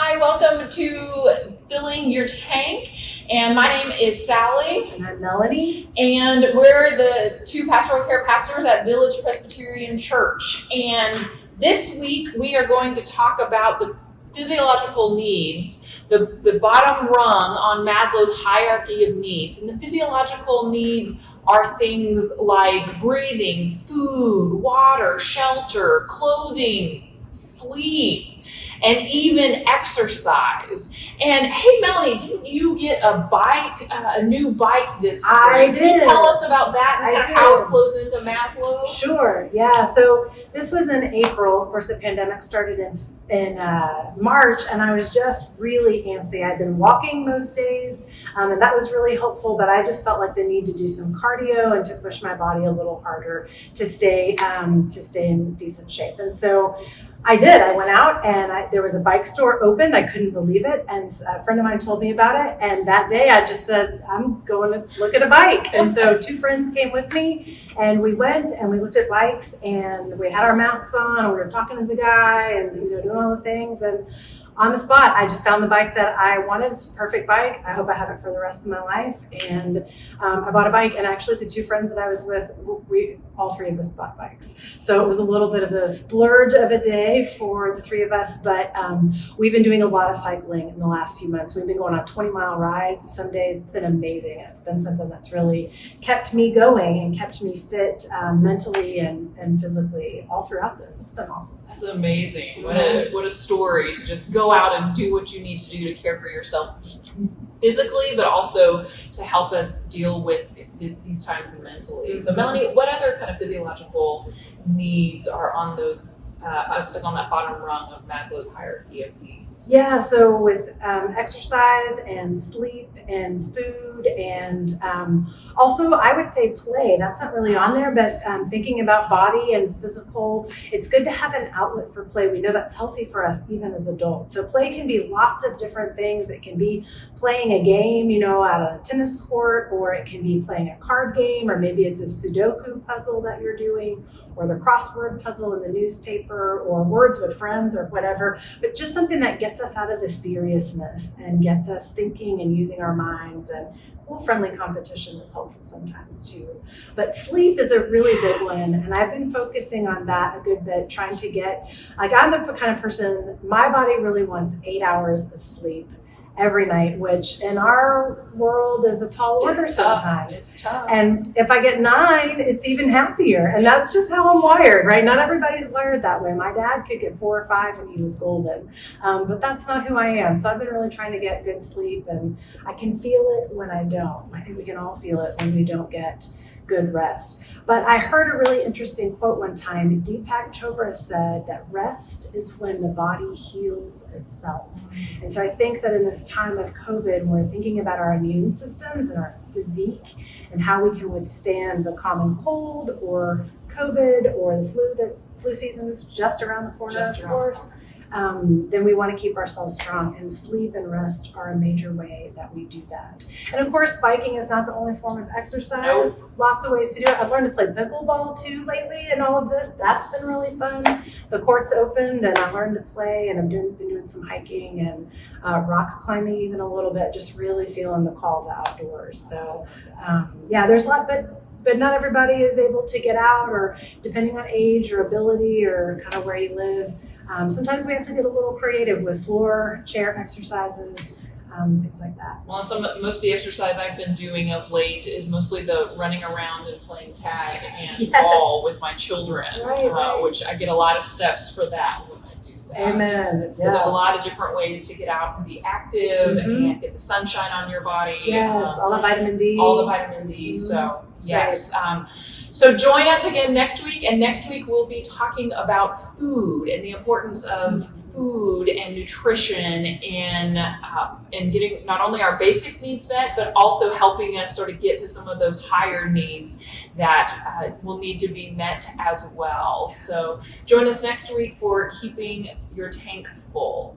Hi, welcome to Filling Your Tank, and my name is Sally. And I'm Melanie. And we're the two pastoral care pastors at Village Presbyterian Church. And this week we are going to talk about the physiological needs, the bottom rung on Maslow's hierarchy of needs. And the physiological needs are things like breathing, food, water, shelter, clothing, sleep, and even exercise. And hey, Melanie, didn't you get a bike, a new bike this spring? I did. Can you tell us about that and I kind of how did. it flows into Maslow? Sure, yeah. So this was in April. Of course, the pandemic started in March, and I was just really antsy. I'd been walking most days, and that was really helpful, but I just felt like the need to do some cardio and to push my body a little harder to stay in decent shape. And so I did. I went out and there was a bike store open. I couldn't believe it. And a friend of mine told me about it. And that day I just said, I'm going to look at a bike. And so two friends came with me and we went and we looked at bikes and we had our masks on and we were talking to the guy and doing all the things. And on the spot, I just found the bike that I wanted. It's a perfect bike. I hope I have it for the rest of my life. And I bought a bike, and actually the two friends that I was with, all three of us bought bikes. So it was a little bit of a splurge of a day for the three of us, but we've been doing a lot of cycling in the last few months. We've been going on 20-mile rides some days. It's been amazing. It's been something that's really kept me going and kept me fit mentally and physically all throughout this. It's been awesome. That's amazing. What a story to just go out and do what you need to do to care for yourself physically, but also to help us deal with these times mentally. So Melanie, what other kind of physiological needs are on those as on that bottom rung of Maslow's hierarchy of needs? Yeah, so with exercise and sleep and food and also I would say play. That's not really on there, but thinking about body and physical, it's good to have an outlet for play. We know that's healthy for us even as adults. So play can be lots of different things. It can be playing a game, at a tennis court, or it can be playing a card game, or maybe it's a Sudoku puzzle that you're doing, or the crossword puzzle in the newspaper, or words with friends, or whatever, but just something that gets us out of the seriousness and gets us thinking and using our minds. And a little friendly competition is helpful sometimes too. But sleep is a really big one, and I've been focusing on that a good bit, trying to get, I'm the kind of person, my body really wants 8 hours of sleep every night, which in our world is a tall order sometimes. It's tough. And if I get 9, it's even happier. And that's just how I'm wired, right? Not everybody's wired that way. My dad could get 4 or 5 when he was golden, but that's not who I am. So I've been really trying to get good sleep, and I can feel it when I don't. I think we can all feel it when we don't get good rest. But I heard a really interesting quote one time. Deepak Chopra said that rest is when the body heals itself. And so I think that in this time of COVID, we're thinking about our immune systems and our physique and how we can withstand the common cold or COVID or the flu season's just around the corner, of course. Then we want to keep ourselves strong, and sleep and rest are a major way that we do that. And of course, biking is not the only form of exercise. Nope. Lots of ways to do it. I've learned to play pickleball too lately, and all of this. That's been really fun. The court's opened, and I learned to play, and I've been doing some hiking and rock climbing even a little bit, just really feeling the call to outdoors. So there's a lot, but not everybody is able to get out, or depending on age or ability or kind of where you live. Sometimes we have to get a little creative with floor, chair exercises, things like that. Well, most of the exercise I've been doing of late is mostly the running around and playing tag and ball with my children, Right. Which I get a lot of steps for that when I do that. Amen. So there's a lot of different ways to get out and be active and get the sunshine on your body. Yes, all the vitamin D. All the vitamin D. So yes. So join us again next week, and next week we'll be talking about food and the importance of food and nutrition in getting not only our basic needs met, but also helping us sort of get to some of those higher needs that will need to be met as well. So join us next week for keeping your tank full.